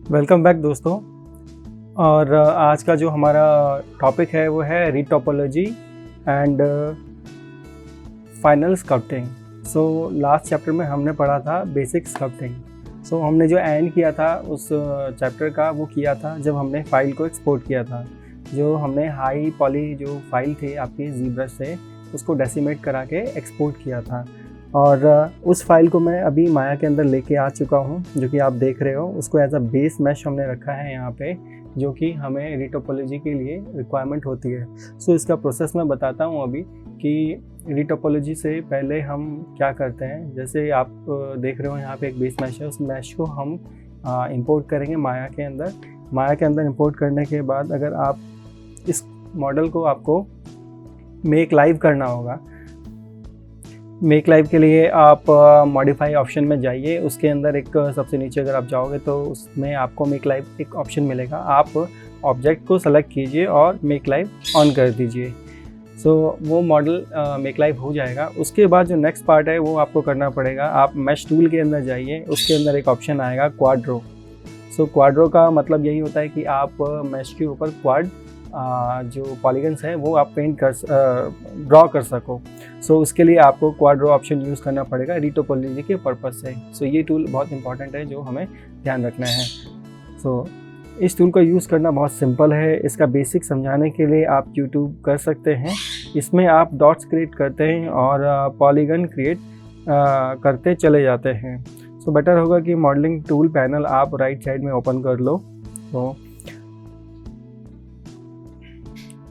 Welcome back दोस्तों। और आज का जो हमारा टॉपिक है वो है retopology and final sculpting. So last chapter में हमने पढ़ा था बेसिक स्कल्पटिंग। सो हमने जो एंड किया था उस चैप्टर का वो किया था जब हमने फाइल को एक्सपोर्ट किया था। जो हमने हाई पॉली जो फाइल थी आपकी ZBrush से उसको डेसिमेट करा के एक्सपोर्ट किया था। और उस फाइल को मैं अभी माया के अंदर लेके आ चुका हूँ, जो कि आप देख रहे हो। उसको एज अ बेस मैश हमने रखा है यहाँ पे, जो कि हमें रीटोपोलॉजी के लिए रिक्वायरमेंट होती है। सो इसका प्रोसेस मैं बताता हूँ अभी कि रीटोपोलॉजी से पहले हम क्या करते हैं। जैसे आप देख रहे हो यहाँ पे एक बेस मैश है, उस मैश को हम इंपोर्ट करेंगे माया के अंदर। माया के अंदर इंपोर्ट करने के बाद अगर आप इस मॉडल को आपको मेक लाइव करना होगा। मेक लाइव के लिए आप मॉडिफाई ऑप्शन में जाइए। उसके अंदर एक सबसे नीचे अगर आप जाओगे तो उसमें आपको मेक लाइव एक ऑप्शन मिलेगा। आप ऑब्जेक्ट को सेलेक्ट कीजिए और मेक लाइव ऑन कर दीजिए। सो वो मॉडल मेक लाइव हो जाएगा। उसके बाद जो नेक्स्ट पार्ट है वो आपको करना पड़ेगा। आप मैश टूल के अंदर जाइए, उसके अंदर एक ऑप्शन आएगा क्वाड्रो। सो क्वाड्रो का मतलब यही होता है कि आप मैश के ऊपर क्वाड जो पॉलीगन्स है वो आप पेंट कर ड्रॉ कर सको। सो उसके लिए आपको क्वाड्रो ऑप्शन यूज़ करना पड़ेगा रीटोपोलॉजी के पर्पज़ से। सो ये टूल बहुत इंपॉर्टेंट है जो हमें ध्यान रखना है। सो इस टूल का यूज़ करना बहुत सिंपल है। इसका बेसिक समझाने के लिए आप यूट्यूब कर सकते हैं। इसमें आप डॉट्स क्रिएट करते हैं और पॉलीगन क्रिएट करते चले जाते हैं। सो बेटर होगा कि मॉडलिंग टूल पैनल आप राइट साइड में ओपन कर लो।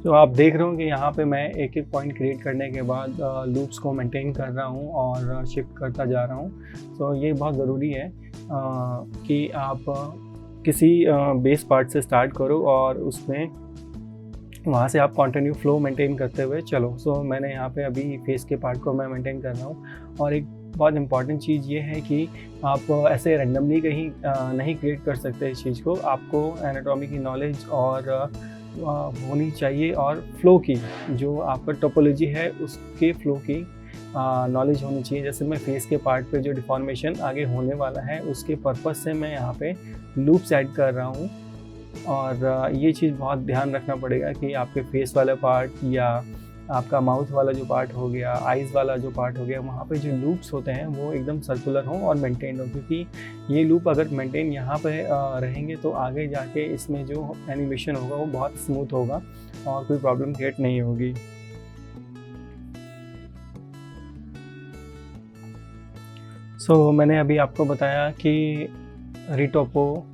तो आप देख रहे हो कि यहाँ पे मैं एक एक पॉइंट क्रिएट करने के बाद लूप्स को मेंटेन कर रहा हूँ और शिफ्ट करता जा रहा हूँ। तो ये बहुत ज़रूरी है कि आप किसी बेस पार्ट से स्टार्ट करो और उसमें वहाँ से आप कंटिन्यू फ्लो मेंटेन करते हुए चलो। सो मैंने यहाँ पे अभी फेस के पार्ट को मैं मेंटेन कर रहा हूँ। और एक बहुत इंपॉर्टेंट चीज़ ये है कि आप ऐसे रैंडमली कहीं नहीं क्रिएट कर सकते इस चीज़ को। आपको एनाटॉमी की नॉलेज और होनी चाहिए और फ्लो की, जो आपका टोपोलॉजी है उसके फ्लो की नॉलेज होनी चाहिए। जैसे मैं फेस के पार्ट पे जो डिफॉर्मेशन आगे होने वाला है उसके पर्पस से मैं यहाँ पे लूप्स ऐड कर रहा हूँ। और ये चीज़ बहुत ध्यान रखना पड़ेगा कि आपके फेस वाला पार्ट या आपका माउथ वाला जो पार्ट हो गया, आइज़ वाला जो पार्ट हो गया, वहाँ पे जो लूप्स होते हैं वो एकदम सर्कुलर हों और मेंटेन हो। क्योंकि ये लूप अगर मेंटेन यहाँ पे रहेंगे तो आगे जाके इसमें जो एनिमेशन होगा वो बहुत स्मूथ होगा और कोई प्रॉब्लम क्रिएट नहीं होगी। सो मैंने अभी आपको बताया कि रीटोपो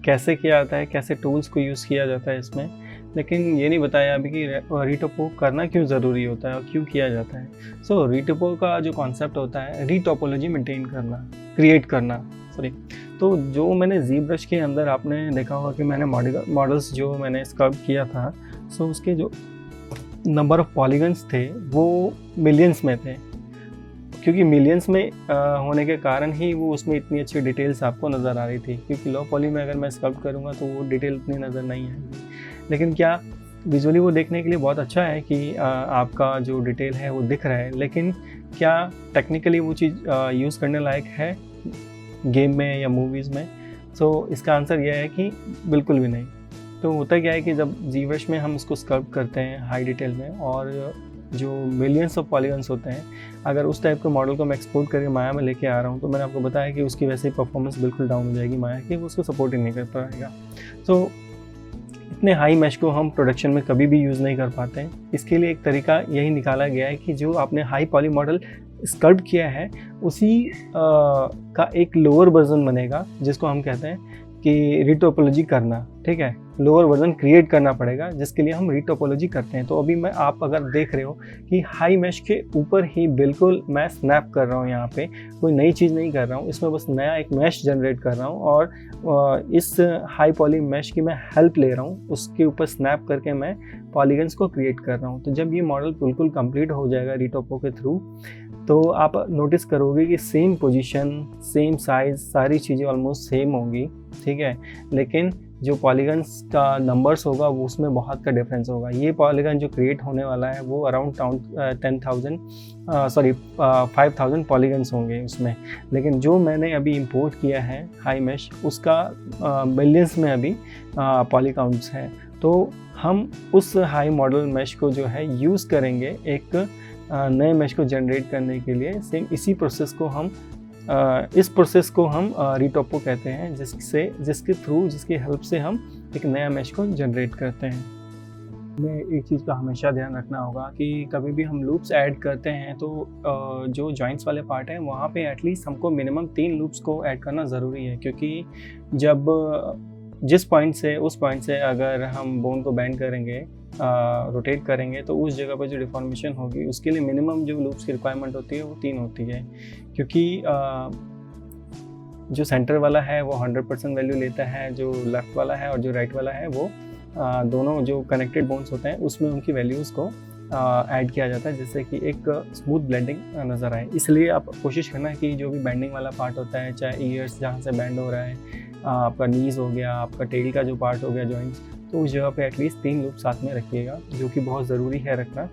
कैसे किया जाता है, कैसे टूल्स को यूज़ किया जाता है इसमें, लेकिन ये नहीं बताया अभी कि रीटोपो करना क्यों ज़रूरी होता है और क्यों किया जाता है। सो रीटोपो का जो कॉन्सेप्ट होता है रीटोपोलॉजी मेंटेन करना, क्रिएट करना, सॉरी। तो जो मैंने ZBrush के अंदर आपने देखा होगा कि मैंने मॉडल्स जो मैंने स्कल्प किया था, सो उसके जो नंबर ऑफ़ पॉलीगन्स थे वो मिलियंस में थे। क्योंकि मिलियंस में होने के कारण ही वो उसमें इतनी अच्छी डिटेल्स आपको नज़र आ रही थी। क्योंकि लो पॉली में अगर मैं स्कल्प करूँगा तो वो डिटेल इतनी नज़र नहीं आएगी। लेकिन क्या विजुअली वो देखने के लिए बहुत अच्छा है कि आपका जो डिटेल है वो दिख रहा है, लेकिन क्या टेक्निकली वो चीज़ यूज़ करने लायक है गेम में या मूवीज़ में? सो इसका आंसर यह है कि बिल्कुल भी नहीं। तो होता क्या है कि जब ZBrush में हम इसको स्कल्प करते हैं हाई डिटेल में, और जो मिलियंस ऑफ पॉलीगन्स होते हैं, अगर उस टाइप के मॉडल को मैं एक्सपोर्ट करके माया में लेके आ रहा हूँ तो मैंने आपको बताया कि उसकी वैसे ही परफॉर्मेंस बिल्कुल डाउन हो जाएगी माया की, वो उसको सपोर्ट ही नहीं कर पाएगा। तो इतने हाई मैश को हम प्रोडक्शन में कभी भी यूज़ नहीं कर पाते हैं। इसके लिए एक तरीका यही निकाला गया है कि जो आपने हाई पॉली मॉडल स्कल्प किया है उसी का एक लोअर वर्जन बनेगा, जिसको हम कहते हैं कि रीटोपोलॉजी करना। ठीक है, लोअर वर्जन क्रिएट करना पड़ेगा जिसके लिए हम रीटोपोलॉजी करते हैं। तो अभी मैं आप अगर देख रहे हो कि हाई मैश के ऊपर ही बिल्कुल मैं स्नैप कर रहा हूँ, यहाँ पे कोई नई चीज़ नहीं कर रहा हूँ, इसमें बस नया एक मैश जनरेट कर रहा हूँ और इस हाई पॉली मैश की मैं हेल्प ले रहा हूँ, उसके ऊपर स्नैप करके मैं पॉलीगन्स को क्रिएट कर रहा हूँ। तो जब ये मॉडल बिल्कुल कंप्लीट हो जाएगा रीटोपो के थ्रू, तो आप नोटिस करोगे कि सेम पोजीशन, सेम साइज़, सारी चीज़ें ऑलमोस्ट सेम होंगी। ठीक है, लेकिन जो पॉलीगन्स का नंबर्स होगा वो उसमें बहुत का डिफरेंस होगा। ये पॉलीगन जो क्रिएट होने वाला है वो अराउंड 5000 पॉलीगन्स होंगे उसमें। लेकिन जो मैंने अभी इंपोर्ट किया है हाई मैश, उसका मिलियंस में अभी पॉलीकाउंट्स हैं। तो हम उस हाई मॉडल मैश को जो है यूज़ करेंगे एक नए मैश को जनरेट करने के लिए। सेम इसी प्रोसेस को हम इस प्रोसेस को हम रीटॉपो कहते हैं, जिसकी हेल्प से हम एक नया मैश को जनरेट करते हैं। हमें एक चीज़ का हमेशा ध्यान रखना होगा कि कभी भी हम लूप्स ऐड करते हैं तो जो जॉइंट्स वाले पार्ट हैं वहाँ पे एटलीस्ट हमको मिनिमम 3 लूप्स को ऐड करना ज़रूरी है, क्योंकि जब जिस पॉइंट से उस पॉइंट से अगर हम बोन को बैंड करेंगे, रोटेट करेंगे, तो उस जगह पर जो डिफॉर्मेशन होगी उसके लिए मिनिमम जो लूप्स की रिक्वायरमेंट होती है वो 3 होती है। क्योंकि जो सेंटर वाला है वो 100% वैल्यू लेता है, जो लेफ़्ट वाला है और जो राइट वाला है वो दोनों जो कनेक्टेड बोन्स होते हैं उसमें उनकी वैल्यूज़ को ऐड किया जाता है, जिससे कि एक स्मूथ ब्लेंडिंग नज़र आए। इसलिए आप कोशिश करना कि जो भी बैंडिंग वाला पार्ट होता है, चाहे ईयर्स जहाँ से बैंड हो रहा है, आपका नीज़ हो गया, आपका टेल का जो पार्ट हो गया जॉइंट्स, तो उस जगह पे एटलीस्ट 3 लूप साथ में रखिएगा, जो कि बहुत ज़रूरी है रखना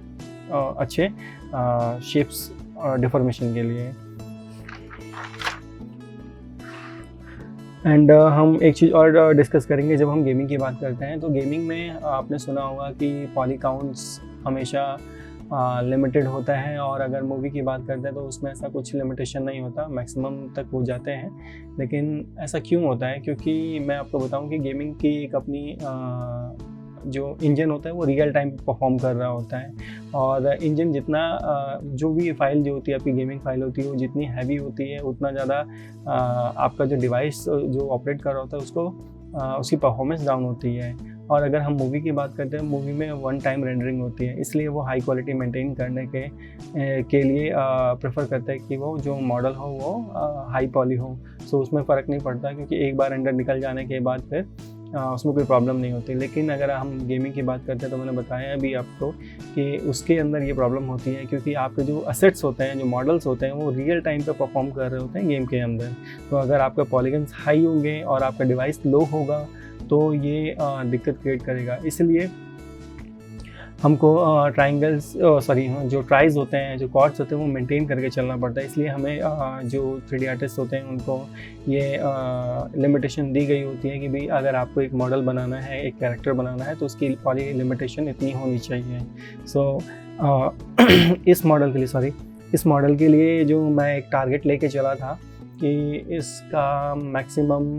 अच्छे शेप्स डिफॉर्मेशन के लिए। एंड हम एक चीज़ और डिस्कस करेंगे जब हम गेमिंग की बात करते हैं। तो गेमिंग में आपने सुना होगा कि पॉली काउंट्स हमेशा लिमिटेड होता है, और अगर मूवी की बात करते हैं तो उसमें ऐसा कुछ लिमिटेशन नहीं होता, मैक्सिमम तक हो जाते हैं। लेकिन ऐसा क्यों होता है? क्योंकि मैं आपको बताऊं कि गेमिंग की एक अपनी जो इंजन होता है वो रियल टाइम परफॉर्म कर रहा होता है, और इंजन जितना जो भी फाइल जो होती है, आपकी गेमिंग फाइल होती है, वो जितनी हैवी होती है उतना ज़्यादा आपका जो डिवाइस जो ऑपरेट कर रहा होता है उसको उसकी परफॉर्मेंस डाउन होती है। और अगर हम मूवी की बात करते हैं, मूवी में 1 टाइम रेंडरिंग होती है, इसलिए वो हाई क्वालिटी मेंटेन करने के लिए प्रेफर करते हैं कि वो जो मॉडल हो वो हाई पॉली हो। सो उसमें फ़र्क नहीं पड़ता, क्योंकि एक बार रेंडर निकल जाने के बाद फिर उसमें कोई प्रॉब्लम नहीं होती। लेकिन अगर हम गेमिंग की बात करते हैं तो मैंने बताया अभी आपको कि उसके अंदर ये प्रॉब्लम होती है, क्योंकि आपके जो असेट्स होते हैं, जो मॉडल्स होते हैं, वो रियल टाइम पे परफॉर्म कर रहे होते हैं गेम के अंदर। तो अगर आपका पॉलीगन्स हाई होंगे और आपका डिवाइस लो होगा तो ये दिक्कत क्रिएट करेगा। इसलिए हमको ट्राइंगल्स जो ट्राइज होते हैं, जो कॉर्ड्स होते हैं, वो मेंटेन करके चलना पड़ता है। इसलिए हमें जो 3D आर्टिस्ट होते हैं उनको ये लिमिटेशन दी गई होती है कि भाई अगर आपको एक मॉडल बनाना है, एक कैरेक्टर बनाना है, तो उसकी पॉली लिमिटेशन इतनी होनी चाहिए। इस मॉडल के लिए जो मैं एक टारगेट लेके चला था कि इसका मैक्सिमम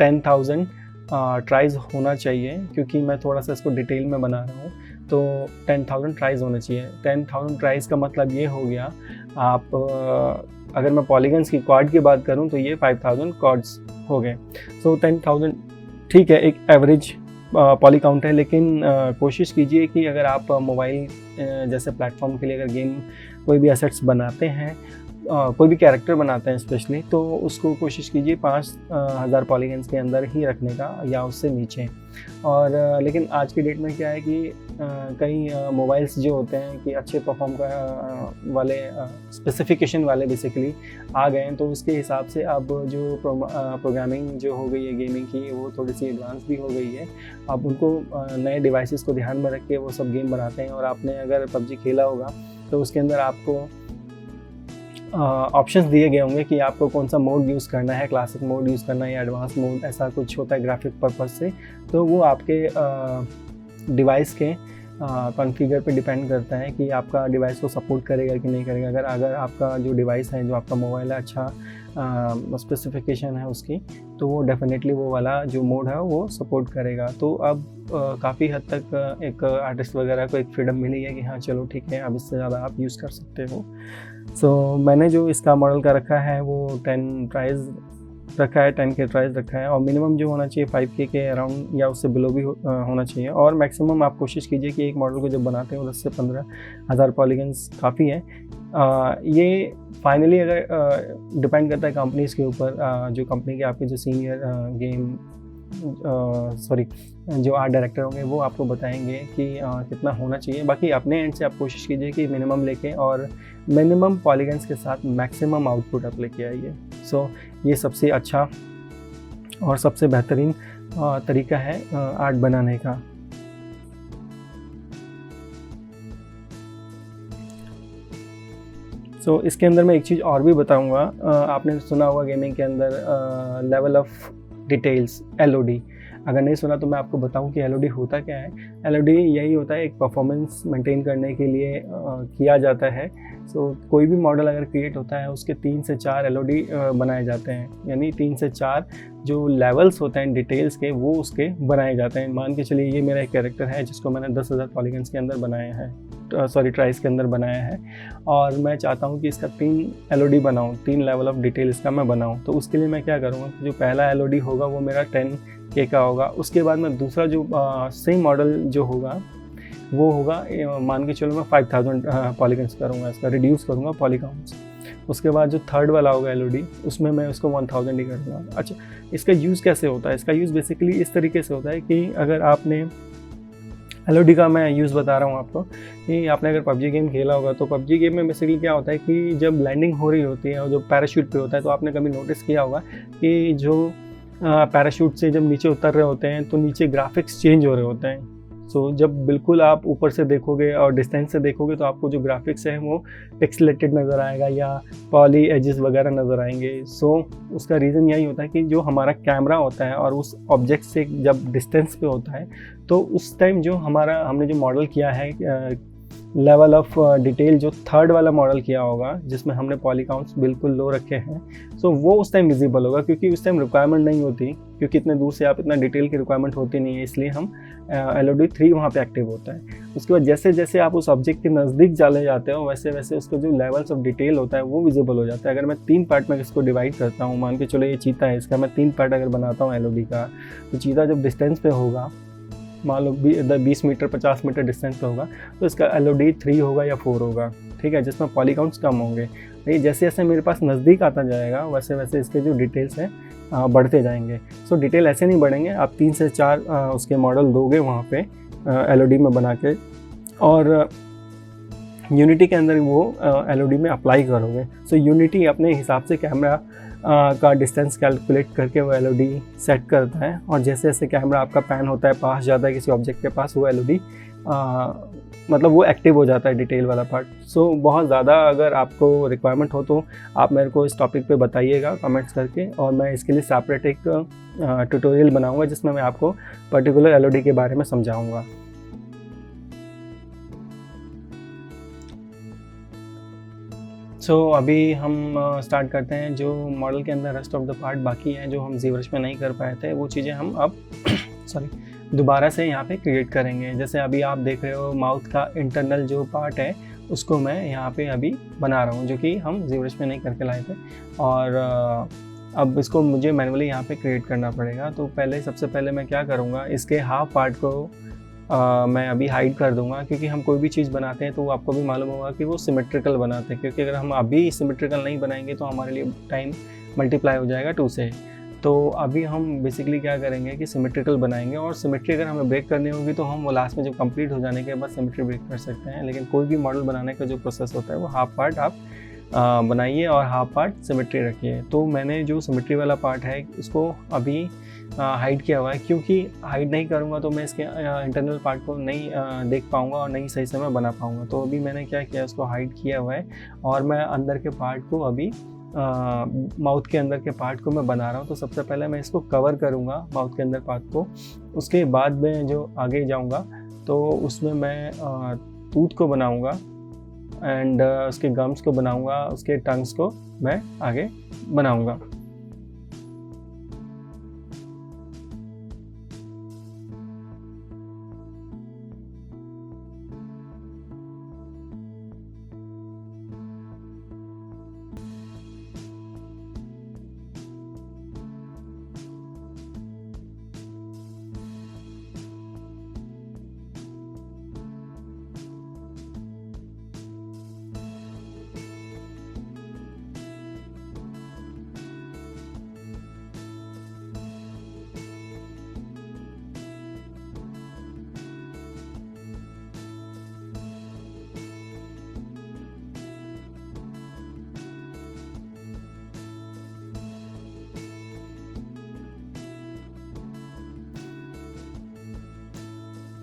10,000 ट्राइज होना चाहिए, क्योंकि मैं थोड़ा सा इसको डिटेल में बना रहा हूँ, तो 10,000 ट्राइज होने चाहिए। 10,000 ट्राइज का मतलब ये हो गया, आप अगर मैं पॉलीगन्स की कॉर्ड की बात करूँ तो ये 5,000 कॉर्ड्स हो गए। सो 10,000 ठीक है, एक एवरेज पॉली काउंट है। लेकिन कोशिश कीजिए कि अगर आप मोबाइल जैसे प्लेटफॉर्म के लिए अगर गेम कोई भी एसेट्स बनाते हैं, कोई भी कैरेक्टर बनाते हैं स्पेशली, तो उसको कोशिश कीजिए 5,000 पॉलीगन्स के अंदर ही रखने का या उससे नीचे। और लेकिन आज की डेट में क्या है कि कई मोबाइल्स जो होते हैं कि अच्छे परफॉर्म वाले स्पेसिफिकेशन वाले बेसिकली आ गए हैं, तो उसके हिसाब से अब जो प्रोग्रामिंग जो हो गई है गेमिंग की, वो थोड़ी सी एडवांस भी हो गई है। अब उनको नए डिवाइसेस को ध्यान में रख के वो सब गेम बनाते हैं। और आपने अगर PUBG खेला होगा तो उसके अंदर आपको ऑप्शंस दिए गए होंगे कि आपको कौन सा मोड यूज़ करना है, क्लासिक मोड यूज़ करना है या एडवांस मोड, ऐसा कुछ होता है ग्राफिक पर्पस से। तो वो आपके डिवाइस के कॉन्फ़िगर पे डिपेंड करता है कि आपका डिवाइस को सपोर्ट करेगा कि नहीं करेगा। अगर आपका जो डिवाइस है, जो आपका मोबाइल है, अच्छा स्पेसिफिकेशन है उसकी, तो वो डेफिनेटली वो वाला जो मोड है वो सपोर्ट करेगा। तो अब काफ़ी हद तक एक आर्टिस्ट वगैरह को एक फ्रीडम मिली है कि हाँ चलो ठीक है, अब इससे ज़्यादा आप यूज़ कर सकते हो। सो मैंने जो इसका मॉडल का रखा है वो 10 प्राइस रखा है, 10K प्राइस रखा है, और मिनिमम जो होना चाहिए 5K के अराउंड या उससे बिलो भी होना चाहिए। और मैक्सिमम आप कोशिश कीजिए कि एक मॉडल को जब बनाते हैं 10 से 15,000 पॉलीगन्स काफ़ी है। ये फाइनली अगर डिपेंड करता है कंपनीज़ के ऊपर, जो कंपनी के आपके जो सीनियर जो आर्ट डायरेक्टर होंगे वो आपको बताएंगे कि कितना होना चाहिए। बाकी अपने एंड से आप कोशिश कीजिए कि मिनिमम लेके और मिनिमम पॉलीगन्स के साथ मैक्सिमम आउटपुट आप लेके आइए। सो ये सबसे अच्छा और सबसे बेहतरीन तरीका है आर्ट बनाने का। सो इसके अंदर मैं एक चीज़ और भी बताऊंगा। आपने सुना होगा गेमिंग के अंदर लेवल ऑफ डिटेल्स, LOD। अगर नहीं सुना तो मैं आपको बताऊं कि LOD होता क्या है। LOD यही होता है, एक परफॉर्मेंस मेंटेन करने के लिए किया जाता है। सो कोई भी मॉडल अगर क्रिएट होता है उसके 3 से 4 LOD बनाए जाते हैं, यानी 3 से 4 जो लेवल्स होते हैं डिटेल्स के वो उसके बनाए जाते हैं। मान के चलिए ये मेरा एक कैरेक्टर है जिसको मैंने 10,000 पॉलीगन्स के अंदर बनाया है, ट्राइस के अंदर बनाया है, और मैं चाहता हूँ कि इसका 3 LOD बनाऊँ, 3 लेवल ऑफ डिटेल इसका मैं बनाऊँ। तो उसके लिए मैं क्या करूँगा, जो पहला LOD होगा वो मेरा 10K का होगा। उसके बाद मैं दूसरा जो सेम मॉडल जो होगा वो होगा, मान के चलो मैं 5000 पॉलीगन्स करूँगा, इसका रिड्यूस करूँगा पॉलीगन्स। उसके बाद जो थर्ड वाला होगा LOD उसमें मैं उसको 1000 ही कर दूँगा। अच्छा, इसका यूज़ कैसे होता है? इसका यूज़ बेसिकली इस तरीके से होता है कि अगर आपने LOD का मैं यूज़ बता रहा हूँ आपको, कि आपने अगर PUBG गेम खेला होगा तो PUBG गेम में बेसिकली क्या होता है कि जब लैंडिंग हो रही होती है और जो पैराशूट पे होता है, तो आपने कभी नोटिस किया होगा कि जो पैराशूट से जब नीचे उतर रहे होते हैं तो नीचे ग्राफिक्स चेंज हो रहे होते हैं। सो जब बिल्कुल आप ऊपर से देखोगे और डिस्टेंस से देखोगे तो आपको जो ग्राफिक्स है वो पिक्सेलेटेड नज़र आएगा या पॉली एजेस वगैरह नज़र आएंगे। सो उसका रीज़न यही होता है कि जो हमारा कैमरा होता है और उस ऑब्जेक्ट से जब डिस्टेंस पे होता है तो उस टाइम जो हमने जो मॉडल किया है लेवल ऑफ डिटेल, जो थर्ड वाला मॉडल किया होगा जिसमें हमने पॉली काउंट्स बिल्कुल लो रखे हैं, सो वो उस टाइम विजिबल होगा, क्योंकि उस टाइम रिक्वायरमेंट नहीं होती, क्योंकि इतने दूर से आप इतना डिटेल की रिक्वायरमेंट होती नहीं है, इसलिए हम LOD 3 वहाँ पे एक्टिव होता है। उसके बाद जैसे जैसे आप उस ऑब्जेक्ट के नज़दीक चले जाते हो वैसे वैसे उसका जो लेवल्स ऑफ डिटेल होता है वो विजिबल हो जाता है। अगर मैं 3 पार्ट में इसको डिवाइड करता हूँ, मान के चलो ये चीता है, इसका मैं 3 पार्ट अगर बनाता हूँ LOD का, तो चीता जब डिस्टेंस पे होगा, मान लो 20 मीटर 50 मीटर डिस्टेंस पे होगा, तो इसका LOD 3 होगा या 4 होगा, ठीक है, जिसमें पॉलीकाउंट्स कम होंगे। ये जैसे जैसे मेरे पास नज़दीक आता जाएगा वैसे वैसे इसके जो डिटेल्स हैं बढ़ते जाएंगे। सो डिटेल ऐसे नहीं बढ़ेंगे, आप 3 से 4 उसके मॉडल दोगे वहाँ पे LOD में बना के, और यूनिटी के अंदर वो LOD में अप्लाई करोगे। सो यूनिटी अपने हिसाब से कैमरा का डिस्टेंस कैलकुलेट करके वो LOD सेट करता है, और जैसे जैसे कैमरा आपका पैन होता है, पास जाता है किसी ऑब्जेक्ट के पास, वो LOD मतलब वो एक्टिव हो जाता है डिटेल वाला पार्ट। सो बहुत ज़्यादा अगर आपको रिक्वायरमेंट हो तो आप मेरे को इस टॉपिक पे बताइएगा कमेंट्स करके, और मैं इसके लिए सेपरेट एक ट्यूटोरियल बनाऊंगा जिसमें मैं आपको पर्टिकुलर LOD के बारे में समझाऊंगा। सो अभी हम स्टार्ट करते हैं। जो मॉडल के अंदर रेस्ट ऑफ द पार्ट बाकी हैं, जो हम ज़ीब्रश में नहीं कर पाए थे, वो चीज़ें हम अब सॉरी दोबारा से यहाँ पे क्रिएट करेंगे। जैसे अभी आप देख रहे हो माउथ का इंटरनल जो पार्ट है उसको मैं यहाँ पे अभी बना रहा हूँ, जो कि हम ज़ीब्रश में नहीं करके लाए थे, और अब इसको मुझे मैनुअली यहाँ पे क्रिएट करना पड़ेगा। तो सबसे पहले मैं क्या करूँगा, इसके हाफ पार्ट को मैं अभी हाइड कर दूंगा, क्योंकि हम कोई भी चीज़ बनाते हैं तो वो आपको भी मालूम होगा कि वो सिमेट्रिकल बनाते हैं, क्योंकि अगर हम अभी सिमेट्रिकल नहीं बनाएंगे तो हमारे लिए टाइम मल्टीप्लाई हो जाएगा 2 से। तो अभी हम बेसिकली क्या करेंगे कि सिमेट्रिकल बनाएंगे, और सिमेट्री अगर हमें ब्रेक करनी होगी तो हम वो लास्ट में जब कंप्लीट हो जाने के बाद सिमेट्री ब्रेक कर सकते हैं। लेकिन कोई भी मॉडल बनाने का जो प्रोसेस होता है वो हाफ पार्ट आप बनाइए और हाफ पार्ट सिमेट्री रखिए। तो मैंने जो सिमेट्री वाला पार्ट है उसको अभी हाइड किया हुआ है, क्योंकि हाइड नहीं करूँगा तो मैं इसके इंटरनल पार्ट को नहीं देख पाऊँगा और नहीं सही से मैं बना पाऊँगा। तो अभी मैंने क्या किया, उसको हाइड किया हुआ है, और मैं अंदर के पार्ट को अभी माउथ के अंदर के पार्ट को मैं बना रहा हूँ। तो सबसे पहले मैं इसको कवर करूँगा माउथ के अंदर पार्ट को, उसके बाद में जो आगे जाऊँगा तो उसमें मैं टूथ को बनाऊँगा एंड उसके गम्स को बनाऊँगा, उसके टंग्स को मैं आगे बनाऊँगा।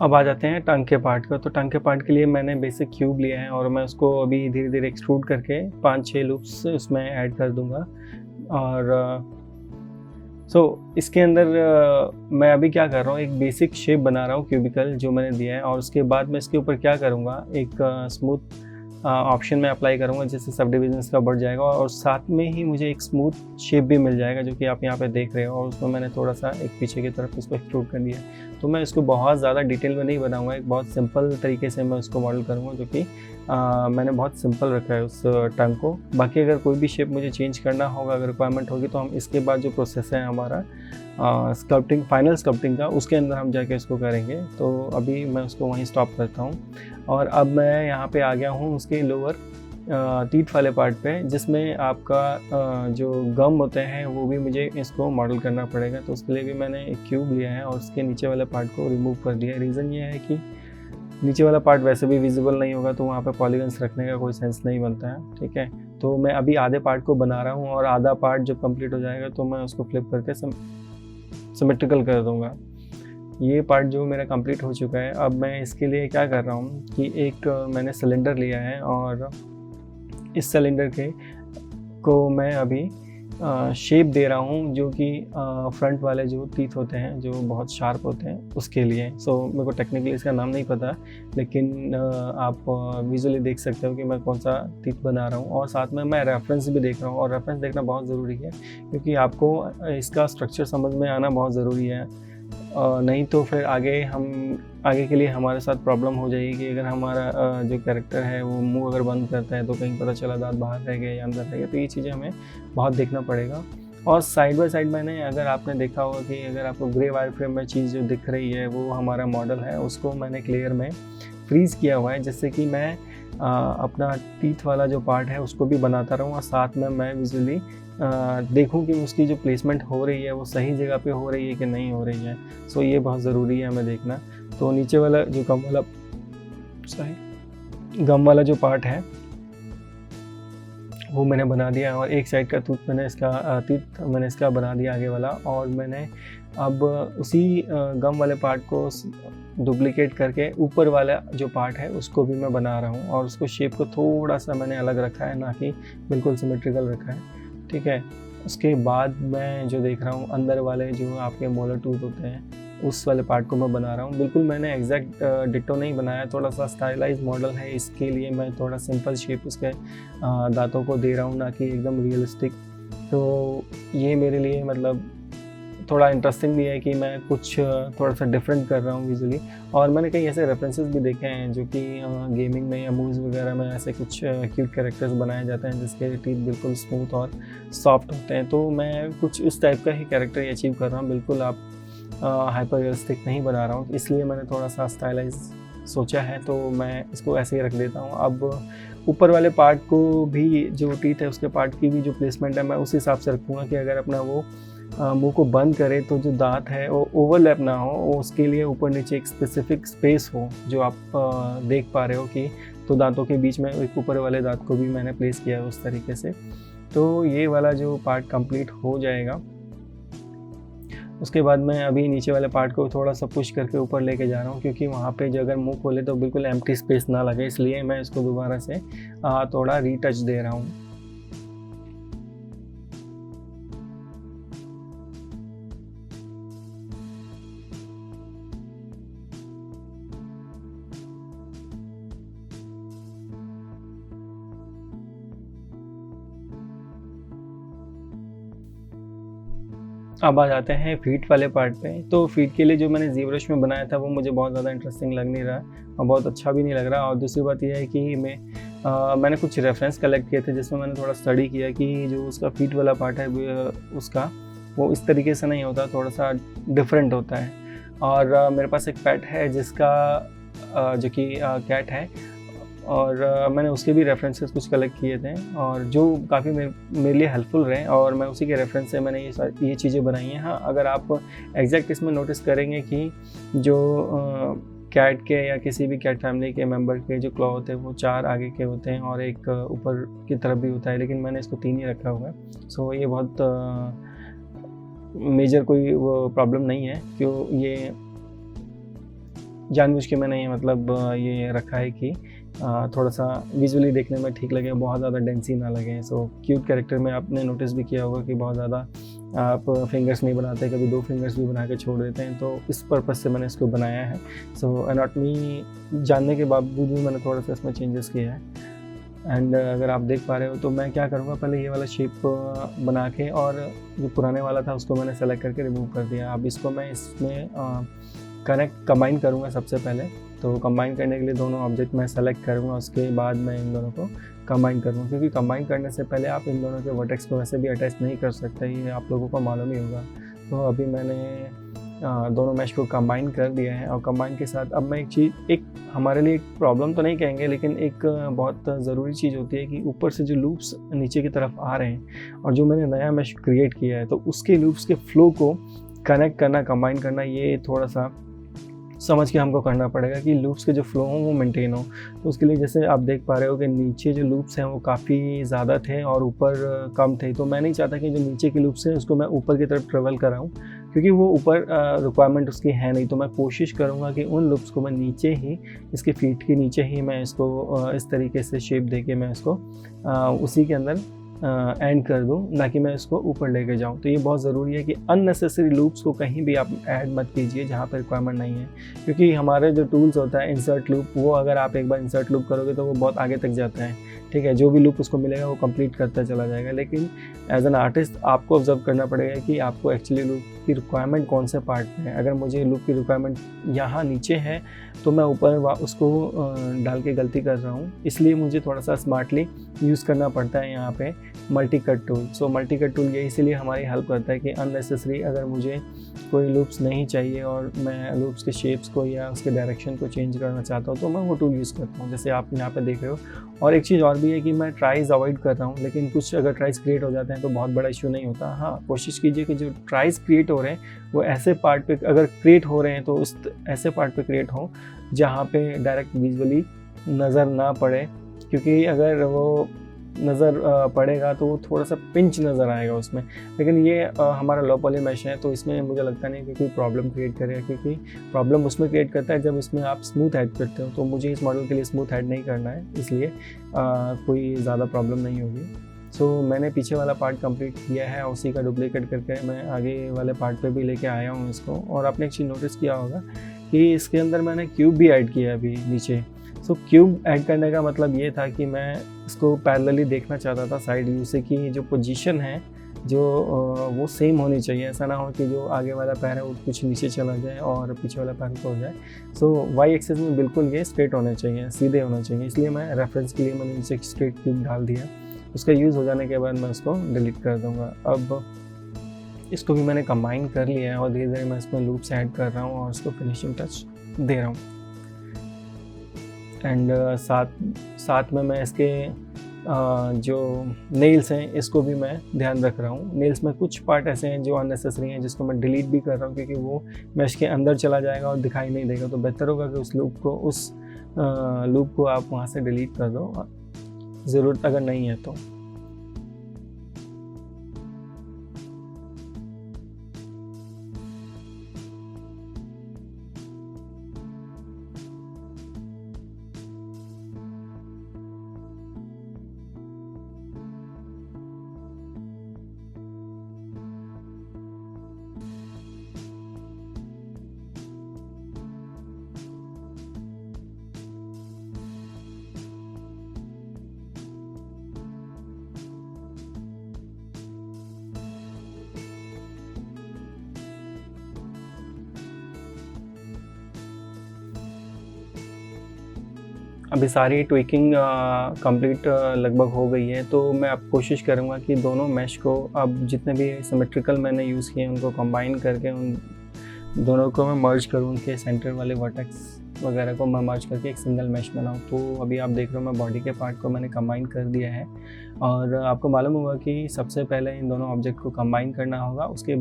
अब आ जाते हैं टंग के पार्ट का। तो टंग के पार्ट के लिए मैंने बेसिक क्यूब लिया है और मैं उसको अभी धीरे धीरे एक्सट्रूड करके 5-6 लूप्स उसमें ऐड कर दूंगा। और इसके अंदर मैं अभी क्या कर रहा हूँ, एक बेसिक शेप बना रहा हूँ क्यूबिकल जो मैंने दिया है। और उसके बाद मैं इसके ऊपर क्या करूँगा, एक स्मूथ ऑप्शन में अप्लाई करूँगा जिससे सब डिविजन्स का बढ़ जाएगा और साथ में ही मुझे एक स्मूथ शेप भी मिल जाएगा जो कि आप यहाँ पे देख रहे हो। और उसमें मैंने थोड़ा सा एक पीछे की तरफ इसको एक्सट्रूड कर दिया। तो मैं इसको बहुत ज़्यादा डिटेल में नहीं बनाऊँगा, एक बहुत सिंपल तरीके से मैं उसको मॉडल करूँगा जो कि मैंने बहुत सिंपल रखा है उस टंग को। बाकी अगर कोई भी शेप मुझे चेंज करना होगा, अगर रिक्वायरमेंट होगी, तो हम इसके बाद जो प्रोसेस है हमारा स्कल्पटिंग, फाइनल स्कल्पटिंग का, उसके अंदर हम जाके इसको करेंगे। तो अभी मैं उसको वहीं स्टॉप करता हूँ। और अब मैं यहाँ पे आ गया हूँ उसके लोअर टीथ वाले पार्ट पे, जिसमें आपका जो गम होते हैं वो भी मुझे इसको मॉडल करना पड़ेगा। तो उसके लिए भी मैंने एक क्यूब लिया है और उसके नीचे वाले पार्ट को रिमूव कर दिया। रीज़न ये है कि नीचे वाला पार्ट वैसे भी विजिबल नहीं होगा, तो वहाँ पे पॉलीगन्स रखने का कोई सेंस नहीं बनता है। ठीक है, तो मैं अभी आधे पार्ट को बना रहा हूँ और आधा पार्ट जब कंप्लीट हो जाएगा तो मैं उसको फ्लिप करके सिमेट्रिकल कर दूँगा। ये पार्ट जो मेरा कंप्लीट हो चुका है। अब मैं इसके लिए क्या कर रहा हूँ कि एक मैंने सिलेंडर लिया है और इस सिलेंडर को मैं अभी शेप दे रहा हूँ जो कि फ्रंट वाले जो टीथ होते हैं जो बहुत शार्प होते हैं उसके लिए। मेरे को टेक्निकली इसका नाम नहीं पता, लेकिन आप विजुअली देख सकते हो कि मैं कौन सा टीथ बना रहा हूँ। और साथ में मैं रेफरेंस भी देख रहा हूँ और रेफरेंस देखना बहुत ज़रूरी है क्योंकि आपको इसका स्ट्रक्चर समझ में आना बहुत ज़रूरी है। नहीं तो फिर आगे के लिए हमारे साथ प्रॉब्लम हो जाएगी कि अगर हमारा जो कैरेक्टर है वो मुंह अगर बंद करता है तो कहीं पता चला दांत बाहर रह गए या अंदर रह गए। तो ये चीज़ें हमें बहुत देखना पड़ेगा। और साइड बाय साइड मैंने, अगर आपने देखा होगा कि अगर आपको ग्रे वायर फ्रेम में चीज़ जो दिख रही है वो हमारा मॉडल है, उसको मैंने क्लियर में फ्रीज़ किया हुआ है जिससे कि मैं अपना टीथ वाला जो पार्ट है उसको भी बनाता रहूँ और साथ में मैं विजुअली देखूं कि उसकी जो प्लेसमेंट हो रही है वो सही जगह पे हो रही है कि नहीं हो रही है। ये बहुत ज़रूरी है हमें देखना। तो नीचे वाला जो गम वाला जो पार्ट है वो मैंने बना दिया है और एक साइड का टीथ मैंने इसका बना दिया आगे वाला। और मैंने अब उसी गम वाले पार्ट को डुप्लीकेट करके ऊपर वाला जो पार्ट है उसको भी मैं बना रहा हूँ और उसको शेप को थोड़ा सा मैंने अलग रखा है, ना कि बिल्कुल सिमेट्रिकल रखा है। ठीक है, उसके बाद मैं जो देख रहा हूँ अंदर वाले जो आपके मोलर टूथ होते हैं उस वाले पार्ट को मैं बना रहा हूँ। बिल्कुल मैंने एग्जैक्ट डिट्टो नहीं बनाया, थोड़ा सा स्टाइलाइज मॉडल है, इसके लिए मैं थोड़ा सिंपल शेप उसके दांतों को दे रहा हूँ, ना कि एकदम रियलिस्टिक। तो ये मेरे लिए मतलब थोड़ा इंटरेस्टिंग भी है कि मैं कुछ थोड़ा सा डिफरेंट कर रहा हूँ विजुअली। और मैंने कई ऐसे रेफरेंसेस भी देखे हैं जो कि गेमिंग में या मूवीज़ वगैरह में ऐसे कुछ क्यूट कैरेक्टर्स बनाए जाते हैं जिसके टीथ बिल्कुल स्मूथ और सॉफ्ट होते हैं। तो मैं कुछ इस टाइप का ही कैरेक्टर अचीव कर रहा हूँ, बिल्कुल आप हाइपर रियलिस्टिक नहीं बना रहा हूँ। इसलिए मैंने थोड़ा सा स्टाइलाइज सोचा है, तो मैं इसको ऐसे ही रख देता हूँ। अब ऊपर वाले पार्ट को भी, जो टीथ है उसके पार्ट की भी जो प्लेसमेंट है, मैं उस हिसाब से रखूँगा कि अगर अपना वो मुंह को बंद करे तो जो दांत है वो ओवरलैप ना हो, उसके लिए ऊपर नीचे एक स्पेसिफिक स्पेस हो जो आप देख पा रहे हो कि तो दांतों के बीच में एक ऊपर वाले दांत को भी मैंने प्लेस किया है उस तरीके से। तो ये वाला जो पार्ट कंप्लीट हो जाएगा, उसके बाद मैं अभी नीचे वाले पार्ट को थोड़ा सा पुश करके ऊपर लेके जा रहा हूँ क्योंकि वहाँ पे जो अगर मुंह खोले तो बिल्कुल एम्प्टी स्पेस ना लगे, इसलिए मैं इसको दोबारा से थोड़ा रीटच दे रहा हूँ। अब आ जाते हैं फीट वाले पार्ट पे। तो फीट के लिए जो मैंने ज़ीब्रश में बनाया था वो मुझे बहुत ज़्यादा इंटरेस्टिंग लग नहीं रहा और बहुत अच्छा भी नहीं लग रहा। और दूसरी बात यह है कि मैंने कुछ रेफरेंस कलेक्ट किए थे जिसमें मैंने थोड़ा स्टडी किया कि जो उसका फीट वाला पार्ट है उसका वो इस तरीके से नहीं होता, थोड़ा सा डिफरेंट होता है। और मेरे पास एक पेट है जिसका जो कि कैट है, और मैंने उसके भी रेफरेंसेस कुछ कलेक्ट किए थे और जो काफ़ी मेरे लिए हेल्पफुल रहे और मैं उसी के रेफरेंस से मैंने ये चीज़ें बनाई हैं। हाँ, अगर आप एग्जैक्ट इसमें नोटिस करेंगे कि जो कैट के या किसी भी कैट फैमिली के मेंबर के जो क्लॉ होते हैं वो 4 आगे के होते हैं और एक ऊपर की तरफ भी होता है, लेकिन मैंने इसको 3 ही रखा हुआ है। ये बहुत मेजर कोई वो प्रॉब्लम नहीं है, क्यों ये जानबूझ के मैंने ये मतलब ये रखा है कि थोड़ा सा विजुअली देखने में ठीक लगे, बहुत ज़्यादा डेंसी ना लगे। सो क्यूट कैरेक्टर में आपने नोटिस भी किया होगा कि बहुत ज़्यादा आप फिंगर्स नहीं बनाते, कभी 2 फिंगर्स भी बना के छोड़ देते हैं, तो इस पर्पज़ से मैंने इसको बनाया है। सो एनाटॉमी जानने के बावजूद भी मैंने थोड़ा सा इसमें चेंजेस किया है। एंड अगर आप देख पा रहे हो तो मैं क्या करूँगा, पहले ये वाला शेप बना के, और जो पुराने वाला था उसको मैंने सेलेक्ट करके रिमूव कर दिया। अब इसको मैं इसमें कंबाइन करूँगा सबसे पहले। तो कंबाइन करने के लिए दोनों ऑब्जेक्ट मैं सेलेक्ट करूँगा, उसके बाद मैं इन दोनों को कंबाइन करूँगा, क्योंकि कंबाइन करने से पहले आप इन दोनों के वर्टेक्स को वैसे भी अटैच नहीं कर सकते, ये आप लोगों को मालूम ही होगा। तो अभी मैंने दोनों मैश को कंबाइन कर दिया है, और कंबाइन के साथ अब मैं एक हमारे लिए एक प्रॉब्लम तो नहीं कहेंगे, लेकिन एक बहुत ज़रूरी चीज़ होती है कि ऊपर से जो लूप्स नीचे की तरफ आ रहे हैं और जो मैंने नया मैश क्रिएट किया है, तो उसके लूप्स के फ्लो को कनेक्ट करना, कंबाइन करना, ये थोड़ा सा समझ के हमको करना पड़ेगा कि लूप्स के जो फ्लो हों वो मेंटेन हो। तो उसके लिए जैसे आप देख पा रहे हो कि नीचे जो लूप्स हैं वो काफ़ी ज़्यादा थे और ऊपर कम थे, तो मैं नहीं चाहता कि जो नीचे के लूप्स हैं उसको मैं ऊपर की तरफ ट्रेवल कराऊँ, क्योंकि वो ऊपर रिक्वायरमेंट उसकी है नहीं। तो मैं कोशिश करूँगा कि उन लूप्स को मैं नीचे ही, इसके फीट के नीचे ही मैं इसको इस तरीके से शेप दे के मैं इसको उसी के अंदर एंड कर दूँ, ना कि मैं इसको ऊपर लेके जाऊँ। तो ये बहुत ज़रूरी है कि अननेसेसरी लूप्स को कहीं भी आप ऐड मत कीजिए जहाँ पर रिक्वायरमेंट नहीं है, क्योंकि हमारे जो टूल्स होता है इंसर्ट लूप, वो अगर आप एक बार इंसर्ट लूप करोगे तो वो बहुत आगे तक जाता है, ठीक है। जो भी लूप उसको मिलेगा वो कंप्लीट करता चला जाएगा, लेकिन एज एन आर्टिस्ट आपको ऑब्जर्व करना पड़ेगा कि आपको एक्चुअली लूप की रिक्वायरमेंट कौन से पार्ट में है। अगर मुझे लूप की रिक्वायरमेंट यहाँ नीचे है तो मैं ऊपर उसको डाल के गलती कर रहा हूँ, इसलिए मुझे थोड़ा सा स्मार्टली यूज़ करना पड़ता है यहाँ पे multi cut tool. So multi cut tool ये इसीलिए हमारी हेल्प करता है कि अननेसेसरी अगर मुझे कोई लूप्स नहीं चाहिए और मैं लूप्स के शेप्स को या उसके डायरेक्शन को चेंज करना चाहता हूँ तो मैं वो टूल यूज़ करता हूँ, जैसे आप यहाँ पे देख रहे हो। और एक चीज़ और भी है कि मैं ट्राइज अवॉइड कर रहा हूँ, लेकिन कुछ अगर ट्राइज क्रिएट हो जाते हैं तो बहुत बड़ा इशू नहीं होता। हाँ, कोशिश कीजिए कि जो ट्राइज क्रिएट हो रहे हैं वो ऐसे पार्ट पे अगर क्रिएट हो रहे हैं तो उस ऐसे पार्ट पे क्रिएट हो जहाँ पे डायरेक्ट विजुअली नज़र ना पड़े, क्योंकि अगर वो नज़र पड़ेगा तो वो थोड़ा सा पिंच नज़र आएगा उसमें। लेकिन ये हमारा लो पॉली मैश है तो इसमें मुझे लगता नहीं कि कोई प्रॉब्लम क्रिएट करेगा, क्योंकि प्रॉब्लम उसमें क्रिएट करता है जब इसमें आप स्मूथ ऐड करते हो। तो मुझे इस मॉडल के लिए स्मूथ ऐड नहीं करना है, इसलिए कोई ज़्यादा प्रॉब्लम नहीं होगी। सो मैंने पीछे वाला पार्ट कंप्लीट किया है, उसी का डुप्लीकेट करके मैं आगे वाले पार्ट पे भी लेके आया हूँ इसको। और आपने एक चीज़ नोटिस किया होगा कि इसके अंदर मैंने क्यूब भी ऐड किया है अभी नीचे। सो क्यूब ऐड करने का मतलब ये था कि मैं इसको पैरेलली देखना चाहता था साइड व्यू से, कि जो पोजीशन है जो वो सेम होनी चाहिए। ऐसा ना हो कि जो आगे वाला पैर है वो कुछ नीचे चला जाए और पीछे वाला पैर ऊपर हो जाए। सो वाई एक्सिस में बिल्कुल ये स्ट्रेट होने चाहिए, सीधे होने चाहिए, इसलिए मैं रेफरेंस के लिए मैंने नीचे स्ट्रेट क्यूब डाल दिया। उसका यूज़ हो जाने के बाद मैं उसको डिलीट कर दूँगा। अब इसको भी मैंने कंबाइन कर लिया है और धीरे धीरे मैं इसमें लूप्स ऐड कर रहा हूँ और उसको फिनिशिंग टच दे रहा हूँ। एंड साथ में मैं इसके जो नेल्स हैं इसको भी मैं ध्यान रख रहा हूँ। नेल्स में कुछ पार्ट ऐसे हैं जो अननेसेसरी हैं जिसको मैं डिलीट भी कर रहा हूँ, क्योंकि वो मैश के अंदर चला जाएगा और दिखाई नहीं देगा। तो बेहतर होगा कि उस लूप को आप वहाँ से डिलीट कर दो, ज़रूरत अगर नहीं है तो। अभी सारी ट्विकिंग कंप्लीट लगभग हो गई है, तो मैं अब कोशिश करूँगा कि दोनों मैश को अब जितने भी सिमेट्रिकल मैंने यूज़ किए उनको कंबाइन करके उन दोनों को मैं मर्ज करूँ, उनके सेंटर वाले वर्टेक्स वगैरह को मैं मर्ज करके एक सिंगल मैश बनाऊँ। तो अभी आप देख रहे हो मैं बॉडी के पार्ट को मैंने कंबाइन कर दिया है, और आपको मालूम होगा कि सबसे पहले इन दोनों ऑब्जेक्ट को कंबाइन करना होगा, उसके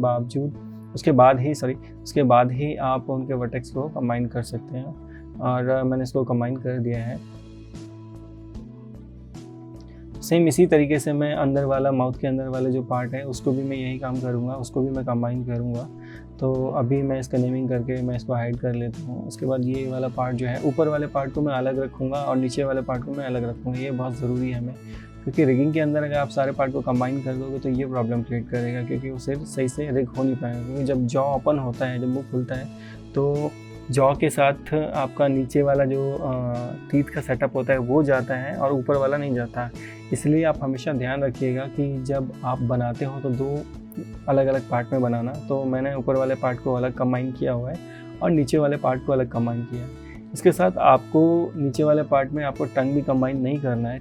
बाद ही आप उनके वर्टेक्स को कंबाइन कर सकते हैं। और मैंने इसको कंबाइन कर दिया है। सेम इसी तरीके से मैं अंदर वाला, माउथ के अंदर वाले जो पार्ट है उसको भी मैं यही काम करूँगा, उसको भी मैं कंबाइन करूँगा। तो अभी मैं इसका नेमिंग करके मैं इसको हाइड कर लेता हूँ। उसके बाद ये वाला पार्ट जो है, ऊपर वाले पार्ट को मैं अलग रखूँगा और नीचे वाले पार्ट को मैं अलग रखूँगा। ये बहुत ज़रूरी है हमें, क्योंकि रिगिंग के अंदर अगर आप सारे पार्ट को कंबाइन कर दोगे तो ये प्रॉब्लम क्रिएट करेगा, क्योंकि उसे सही से रिग हो नहीं पाएगा। क्योंकि जब जॉ ओपन होता है, जब मुँह खुलता है, तो जॉ के साथ आपका नीचे वाला जो टीथ का सेटअप होता है वो जाता है और ऊपर वाला नहीं जाता। इसलिए आप हमेशा ध्यान रखिएगा कि जब आप बनाते हो तो 2 अलग अलग पार्ट में बनाना। तो मैंने ऊपर वाले पार्ट को अलग कंबाइन किया हुआ है और नीचे वाले पार्ट को अलग कंबाइन किया है। इसके साथ आपको नीचे वाले पार्ट में आपको टंग भी कंबाइन नहीं करना है,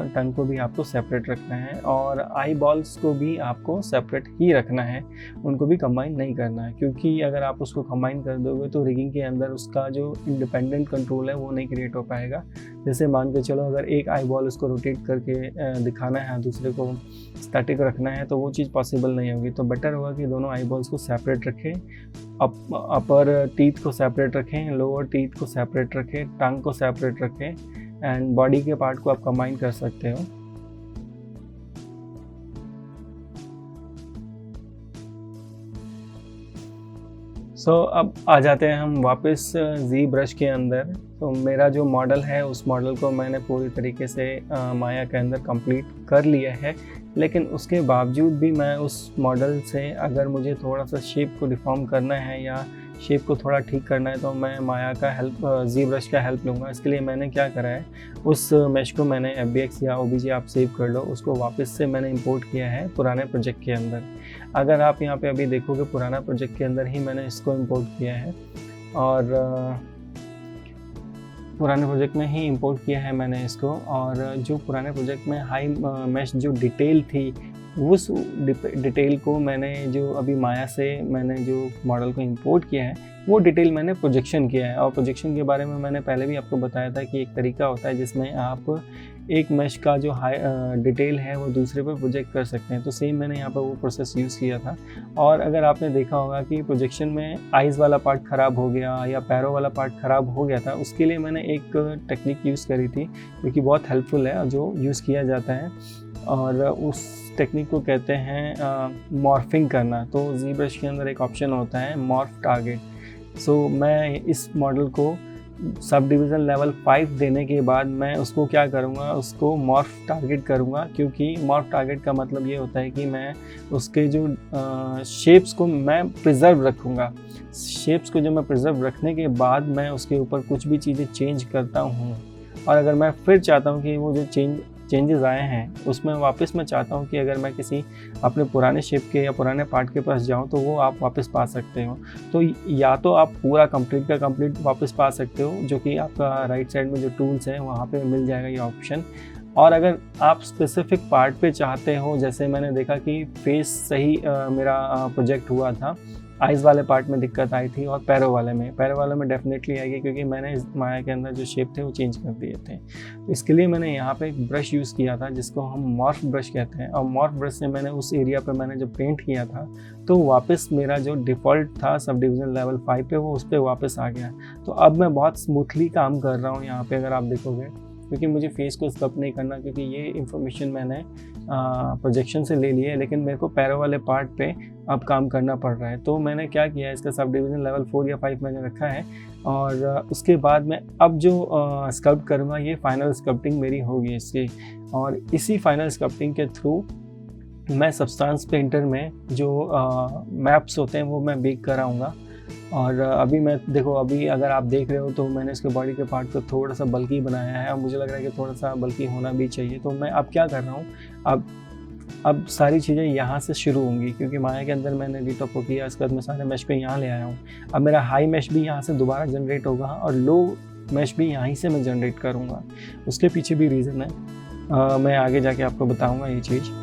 टंग को भी आपको सेपरेट रखना है और आई बॉल्स को भी आपको सेपरेट ही रखना है, उनको भी कंबाइन नहीं करना है। क्योंकि अगर आप उसको कंबाइन कर दोगे तो रिगिंग के अंदर उसका जो इंडिपेंडेंट कंट्रोल है वो नहीं क्रिएट हो पाएगा। जैसे मान के चलो, अगर एक आई बॉल उसको रोटेट करके दिखाना है, दूसरे को स्टैटिक रखना है, तो वो चीज़ पॉसिबल नहीं होगी। तो बेटर होगा कि दोनों आई बॉल्स को सेपरेट रखें, अपर टीथ को सेपरेट रखें, लोअर टीथ को सेपरेट रखें, टंग को सेपरेट रखें एंड बॉडी के पार्ट को आप कंबाइन कर सकते हो। अब आ जाते हैं हम वापस जी ब्रश के अंदर। तो मेरा जो मॉडल है उस मॉडल को मैंने पूरी तरीके से माया के अंदर कंप्लीट कर लिया है, लेकिन उसके बावजूद भी मैं उस मॉडल से अगर मुझे थोड़ा सा शेप को डिफॉर्म करना है या शेप को थोड़ा ठीक करना है तो मैं माया का हेल्प, जी ब्रश का हेल्प लूँगा। इसके लिए मैंने क्या करा है, उस मेश को मैंने FBX या OBJ आप सेव कर लो, उसको वापस से मैंने इंपोर्ट किया है पुराने प्रोजेक्ट के अंदर। अगर आप यहाँ पे अभी देखोगे, पुराना प्रोजेक्ट के अंदर ही मैंने इसको इंपोर्ट किया है और पुराने प्रोजेक्ट में ही इंपोर्ट किया है मैंने इसको। और जो पुराने प्रोजेक्ट में हाई मैश जो डिटेल थी, उस डिटेल को मैंने जो अभी माया से मैंने जो मॉडल को इंपोर्ट किया है वो डिटेल मैंने प्रोजेक्शन किया है। और प्रोजेक्शन के बारे में मैंने पहले भी आपको बताया था कि एक तरीका होता है जिसमें आप एक मैश का जो हाई डिटेल है वो दूसरे पर प्रोजेक्ट कर सकते हैं। तो सेम मैंने यहाँ पर वो प्रोसेस यूज़ किया था। और अगर आपने देखा होगा कि प्रोजेक्शन में आइज़ वाला पार्ट ख़राब हो गया या पैरों वाला पार्ट ख़राब हो गया था, उसके लिए मैंने एक टेक्निक यूज़ करी थी जो कि बहुत हेल्पफुल है और जो यूज़ किया जाता है, और उस टेक्निक को कहते हैं मॉर्फिंग करना। तो जी ब्रश के अंदर एक ऑप्शन होता है मॉर्फ टारगेट। मैं इस मॉडल को सब डिवीज़न लेवल 5 देने के बाद मैं उसको क्या करूँगा, उसको मॉर्फ टारगेट करूँगा। क्योंकि मॉर्फ टारगेट का मतलब ये होता है कि मैं उसके जो शेप्स को मैं प्रिजर्व रखूँगा। शेप्स को जब मैं प्रिजर्व रखने के बाद मैं उसके ऊपर कुछ भी चीज़ें चेंज करता हूँ, और अगर मैं फिर चाहता हूँ कि वो जो चेंजेस आए हैं उसमें वापस मैं चाहता हूँ कि अगर मैं किसी अपने पुराने शेप के या पुराने पार्ट के पास जाऊँ तो वो आप वापस पा सकते हो। तो या तो आप पूरा कंप्लीट का कंप्लीट वापस पा सकते हो, जो कि आपका राइट साइड में जो टूल्स हैं वहाँ पे मिल जाएगा ये ऑप्शन। और अगर आप स्पेसिफिक पार्ट पे चाहते हो, जैसे मैंने देखा कि फेस सही मेरा प्रोजेक्ट हुआ था, आइज़ वाले पार्ट में दिक्कत आई थी और पैरों वाले में डेफिनेटली आएगी, क्योंकि मैंने इस माया के अंदर जो शेप थे वो चेंज कर दिए थे। तो इसके लिए मैंने यहाँ पे एक ब्रश यूज़ किया था जिसको हम मॉर्फ ब्रश कहते हैं, और मॉर्फ ब्रश से मैंने उस एरिया पे मैंने जब पेंट किया था तो वापस मेरा जो डिफ़ॉल्ट था सब डिवीज़न लेवल 5 पे वो उस पर वापस आ गया। तो अब मैं बहुत स्मूथली काम कर रहा हूँ यहाँ पर, अगर आप देखोगे, क्योंकि मुझे फेस को स्कल्प नहीं करना, क्योंकि ये इन्फॉर्मेशन मैंने प्रोजेक्शन से ले ली है, लेकिन मेरे को पैरों वाले पार्ट पे अब काम करना पड़ रहा है। तो मैंने क्या किया है, इसका सब डिवीज़न लेवल 4 या 5 मैंने रखा है, और उसके बाद मैं अब जो स्कल्प्ट करूँगा ये फाइनल स्कल्प्टिंग मेरी होगी इसकी। और इसी फाइनल स्कल्प्टिंग के थ्रू मैं सब्सटेंस पेंटर में जो मैप्स होते हैं वो मैं बेक कराऊँगा। और अभी मैं देखो, अभी अगर आप देख रहे हो तो मैंने इसके बॉडी के पार्ट को थोड़ा सा बल्कि बनाया है, और मुझे लग रहा है कि थोड़ा सा बल्कि होना भी चाहिए। तो मैं अब क्या कर रहा हूँ, अब सारी चीज़ें यहाँ से शुरू होंगी, क्योंकि माया के अंदर मैंने रीटॉपो किया, इसके बाद मैं सारे मैश को यहाँ ले आया हूँ। अब मेरा हाई मैश भी यहाँ से दोबारा जनरेट होगा और लो मैश भी यहीं से मैं जनरेट करूँगा। उसके पीछे भी रीज़न है, मैं आगे जाके आपको बताऊँगा ये चीज़।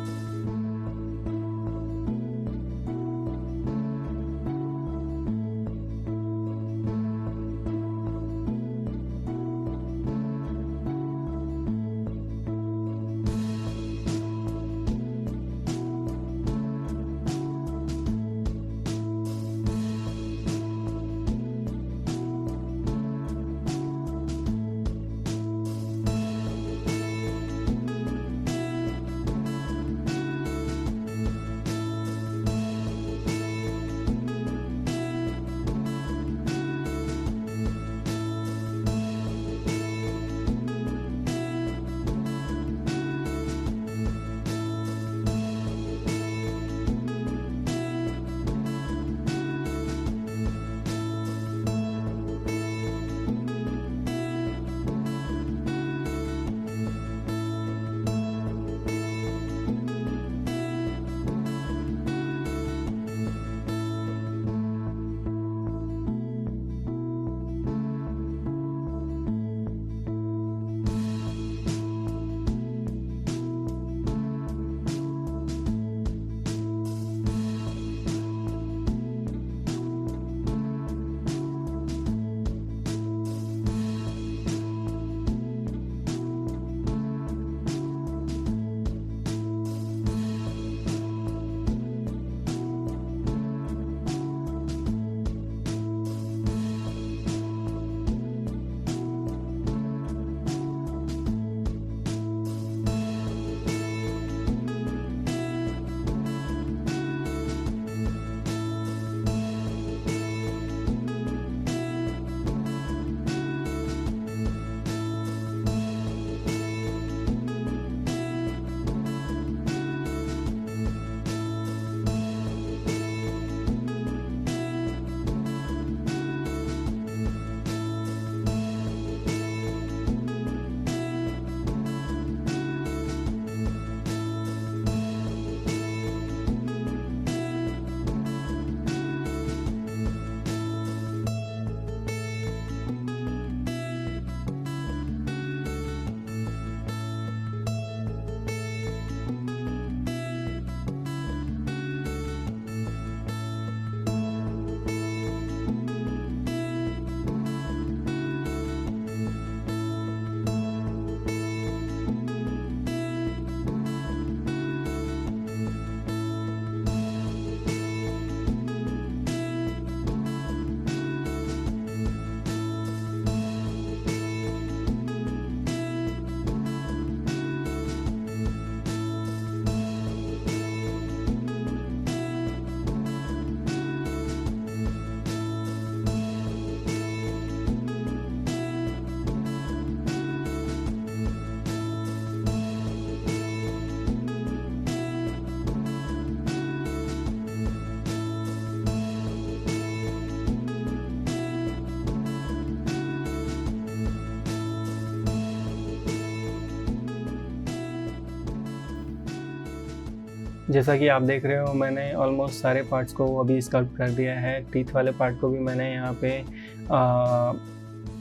जैसा कि आप देख रहे हो, मैंने ऑलमोस्ट सारे पार्ट्स को अभी स्कल्प्ट कर दिया है। टीथ वाले पार्ट को भी मैंने यहाँ पे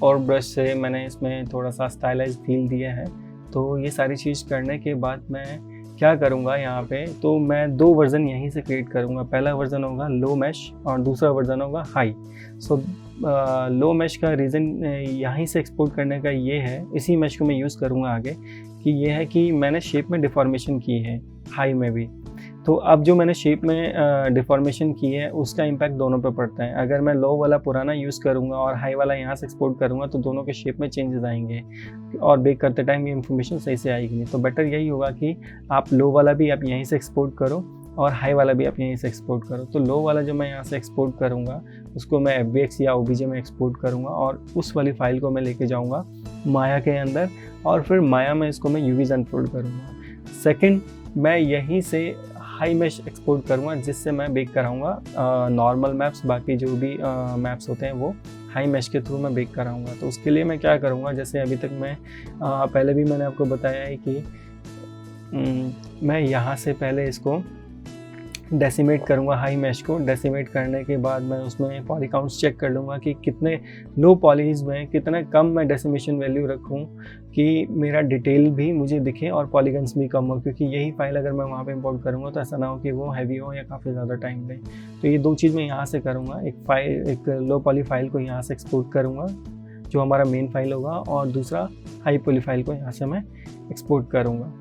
और ब्रश से मैंने इसमें थोड़ा सा स्टाइलाइज फील दिया है। तो ये सारी चीज़ करने के बाद मैं क्या करूँगा यहाँ पे, तो मैं 2 वर्ज़न यहीं से क्रिएट करूँगा। पहला वर्ज़न होगा लो मैश और दूसरा वर्ज़न होगा हाई। सो लो मैश का रीज़न यहीं से एक्सपोर्ट करने का ये है, इसी मैश को मैं यूज़ करूँगा आगे, कि ये है कि मैंने शेप में डिफ़ॉर्मेशन की है हाई में भी। तो अब जो मैंने शेप में डिफ़ॉर्मेशन की है उसका इम्पैक्ट दोनों पे पड़ता है। अगर मैं लो वाला पुराना यूज़ करूँगा और हाई वाला यहाँ से एक्सपोर्ट करूँगा तो दोनों के शेप में चेंजेस आएंगे और बेक करते टाइम ये इन्फॉर्मेशन सही से आएगी नहीं। तो बेटर यही होगा कि आप लो वाला भी आप यहीं से एक्सपोर्ट करो और हाई वाला भी आप यहीं से एक्सपोर्ट करो। तो लो वाला जो मैं यहाँ से एक्सपोर्ट करूँगा उसको मैं FBX या OBJ में एक्सपोर्ट करूँगा और उस वाली फ़ाइल को मैं लेके जाऊँगा माया के अंदर और फिर माया में इसको मैं UVs अनफोल्ड करूँगा। सेकंड, मैं यहीं से हाई मैश एक्सपोर्ट करूँगा जिससे मैं बेक कराऊँगा नॉर्मल मैप्स, बाकी जो भी मैप्स होते हैं वो हाई मैश के थ्रू मैं बेक कराऊँगा। तो उसके लिए मैं क्या करूँगा, जैसे अभी तक मैं पहले भी मैंने आपको बताया है कि मैं यहाँ से पहले इसको डेसिमेट करूँगा हाई मैश को। डेसिमेट करने के बाद मैं उसमें पॉली काउंट्स चेक कर लूँगा कि कितने लो पॉलीज में कितना कम मैं डेसिमेशन वैल्यू रखूँ कि मेरा डिटेल भी मुझे दिखे और पॉलीगन्स भी कम हो, क्योंकि यही फाइल अगर मैं वहाँ पे इंपोर्ट करूँगा तो ऐसा ना हो कि वो हैवी हो या काफ़ी ज़्यादा टाइम ले। तो ये 2 चीज़ मैं यहाँ से करूँगा, एक लो पॉली फाइल को यहाँ से एक्सपोर्ट करूँगा जो हमारा मेन फाइल होगा और दूसरा हाई पॉली फाइल को यहाँ से मैं एक्सपोर्ट करूँगा।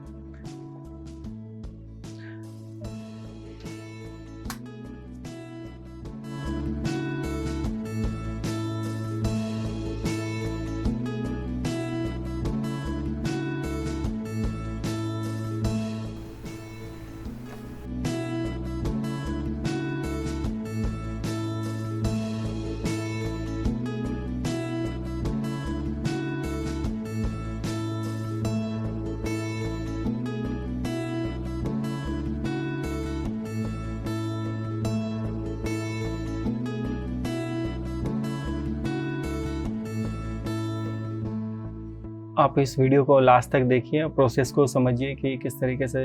आप इस वीडियो को लास्ट तक देखिए, प्रोसेस को समझिए कि किस तरीके से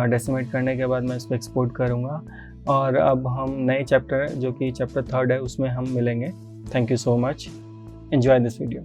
डेसिमेट करने के बाद मैं इसको एक्सपोर्ट करूँगा। और अब हम नए चैप्टर जो कि चैप्टर 3 है उसमें हम मिलेंगे। Thank you so much, enjoy this video.